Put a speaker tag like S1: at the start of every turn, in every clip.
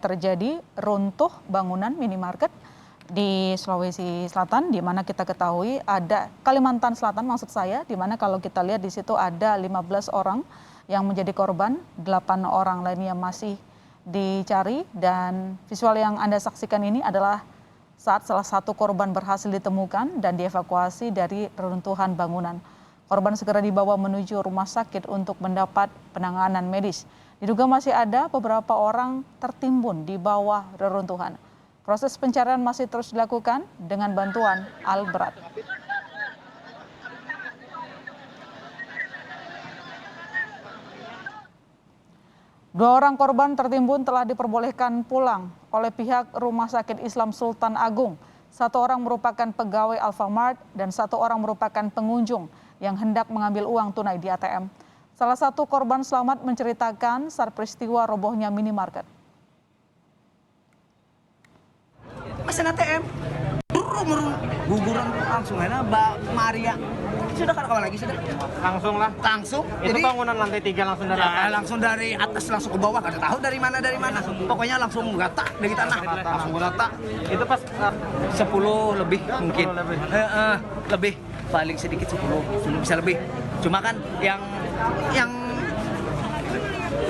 S1: Terjadi runtuh bangunan minimarket di Sulawesi Selatan, di mana kita ketahui ada Kalimantan Selatan maksud saya, di mana kalau kita lihat di situ ada 15 orang yang menjadi korban, 8 orang lainnya masih dicari, dan visual yang Anda saksikan ini adalah saat salah satu korban berhasil ditemukan dan dievakuasi dari reruntuhan bangunan. Korban segera dibawa menuju rumah sakit untuk mendapat penanganan medis. Diduga masih ada beberapa orang tertimbun di bawah reruntuhan. Proses pencarian masih terus dilakukan dengan bantuan alat berat. Dua orang korban tertimbun telah diperbolehkan pulang oleh pihak Rumah Sakit Islam Sultan Agung. Satu orang merupakan pegawai Alfamart dan satu orang merupakan pengunjung yang hendak mengambil uang tunai di ATM. Salah satu korban selamat menceritakan saat peristiwa robohnya minimarket.
S2: Mesin ATM, guguran langsung enak, Mbak Maria. Sudah kan kawan lagi sudah?
S3: Langsung lah.
S2: Langsung.
S3: Itu
S2: Jadi
S3: bangunan lantai 3 langsung dari atas.
S2: langsung dari atas langsung ke bawah, kada tahu dari mana. Pokoknya langsung gata dari tanah. Langsung gata.
S3: Itu pas
S2: 10 lebih mungkin.
S3: 10 lebih.
S2: Lebih paling sedikit 10 bisa lebih. Cuma kan yang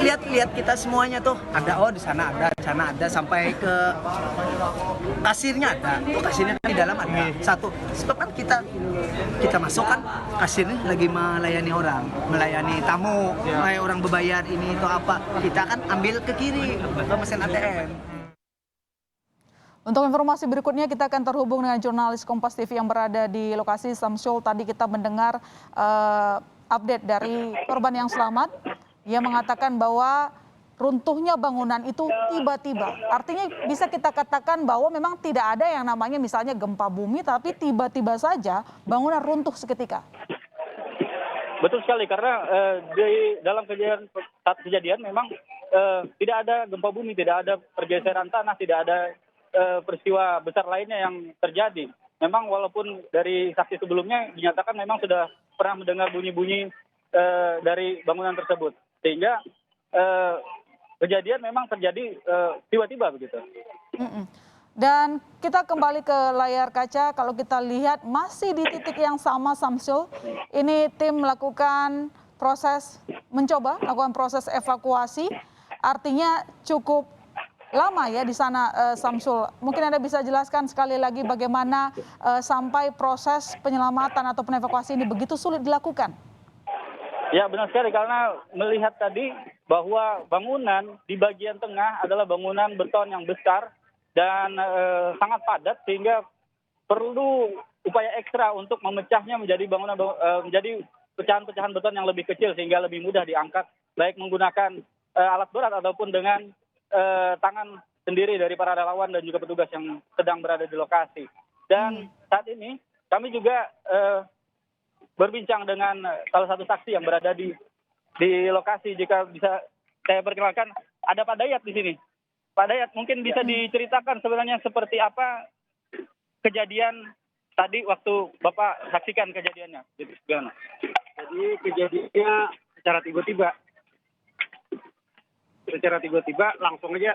S2: lihat kita semuanya tuh ada, oh di sana ada sampai ke kasirnya ada. Tuh kasirnya di dalam ada satu. Sebab kan kita masuk kan kasirnya lagi melayani orang, melayani tamu, kayak orang berbayar ini itu apa. Kita kan ambil ke kiri ke mesin ATM.
S1: Untuk informasi berikutnya kita akan terhubung dengan jurnalis Kompas TV yang berada di lokasi. Samsul, tadi kita mendengar update dari korban yang selamat. Ia mengatakan bahwa runtuhnya bangunan itu tiba-tiba. Artinya bisa kita katakan bahwa memang tidak ada yang namanya misalnya gempa bumi, tapi tiba-tiba saja bangunan runtuh seketika.
S4: Betul sekali, karena di dalam kejadian memang tidak ada gempa bumi, tidak ada pergeseran tanah, tidak ada peristiwa besar lainnya yang terjadi. Memang walaupun dari saksi sebelumnya dinyatakan memang sudah pernah mendengar bunyi-bunyi dari bangunan tersebut, sehingga kejadian memang terjadi tiba-tiba begitu.
S1: Dan kita kembali ke layar kaca, kalau kita lihat masih di titik yang sama, Samsul. Ini tim melakukan mencoba melakukan proses evakuasi, artinya cukup lama ya di sana, Samsul. Mungkin Anda bisa jelaskan sekali lagi bagaimana sampai proses penyelamatan atau evakuasi ini begitu sulit dilakukan?
S4: Ya, benar sekali, karena melihat tadi bahwa bangunan di bagian tengah adalah bangunan beton yang besar dan sangat padat, sehingga perlu upaya ekstra untuk memecahnya menjadi menjadi pecahan-pecahan beton yang lebih kecil sehingga lebih mudah diangkat, baik menggunakan alat berat ataupun dengan tangan sendiri dari para relawan dan juga petugas yang sedang berada di lokasi. Dan saat ini kami juga berbincang dengan salah satu saksi yang berada di lokasi. Jika bisa saya perkenalkan, ada Pak Dayat di sini. Pak Dayat, mungkin bisa diceritakan sebenarnya seperti apa kejadian tadi waktu Bapak saksikan kejadiannya? Jadi
S3: kejadiannya secara tiba-tiba langsung aja.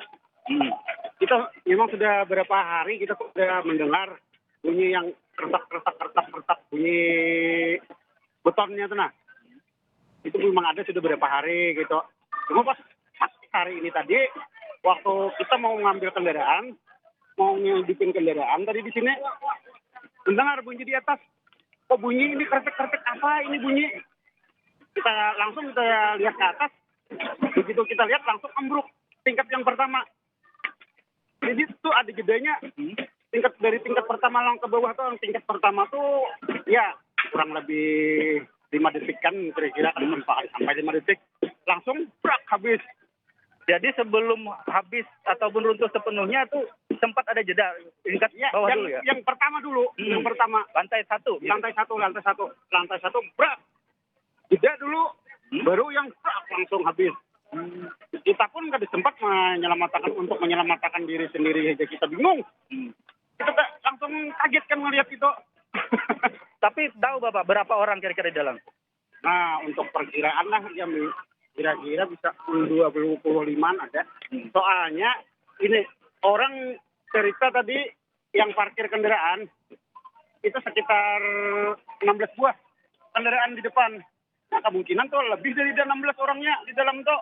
S3: Kita memang sudah berapa hari kita sudah mendengar bunyi yang kertak bunyi betonnya tuh, nah itu memang ada sudah berapa hari gitu. Cuma pas hari ini tadi waktu kita mau ngambil kendaraan, mau ngidupin kendaraan tadi di sini mendengar bunyi di atas. Kok bunyi ini kertek apa ini bunyi? Kita lihat ke atas. Begitu kita lihat langsung ambruk tingkat yang pertama. Jadi itu ada jedanya. Dari tingkat pertama langsung ke bawah tuh, tingkat pertama tuh ya kurang lebih 5 detik kan, kira-kira sampai 5 detik langsung brak habis.
S4: Jadi sebelum habis ataupun runtuh sepenuhnya tuh sempat ada jeda tingkat bawah dulu ya?
S3: Yang pertama dulu, yang pertama
S4: lantai satu
S3: brak jeda dulu, baru yang brak langsung habis. Kita pun nggak sempat menyelamatkan diri sendiri aja, kita bingung. Kita langsung kaget kan melihat itu.
S4: Tapi tahu Bapak berapa orang kira-kira di dalam?
S3: Nah, untuk perkiraan lah ya kira-kira bisa 25 ada. Soalnya ini orang cerita tadi yang parkir kendaraan itu sekitar 16 buah kendaraan di depan. Nah, kemungkinan tuh lebih dari 16 orangnya di dalam tuh.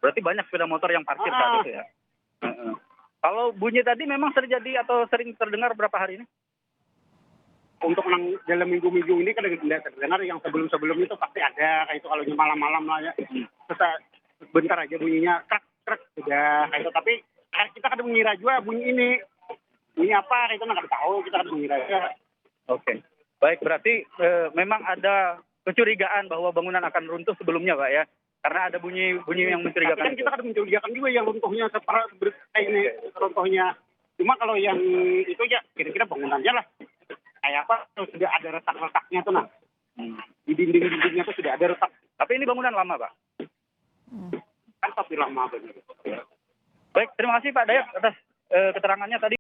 S4: Berarti banyak sepeda motor yang parkir saat itu ya. Kalau bunyi tadi memang terjadi atau sering terdengar berapa hari ini?
S3: Untuk dalam minggu-minggu ini kan tidak terdengar, yang sebelum-sebelum itu pasti ada kayak itu kalau malam-malam lah ya. Terus bentar aja bunyinya krek sudah kayak itu, tapi kita kadang mengira juga bunyi apa kayak itu nggak tahu, kita kadang mengira aja.
S4: Oke. Baik, berarti memang ada kecurigaan bahwa bangunan akan runtuh sebelumnya, Pak ya. Karena ada bunyi yang
S3: Tapi
S4: mencurigakan.
S3: kan kita kadang mencurigakan juga yang runtuhnya kayak ini runtuhnya. Cuma kalau yang itu ya kira-kira bangunannya lah kayak apa, sudah ada retak-retaknya tuh di dinding-dindingnya tuh sudah ada retak.
S4: Tapi ini bangunan lama, Pak.
S3: Kan tapi lama begitu.
S4: Baik, terima kasih Pak Dayak atas keterangannya tadi.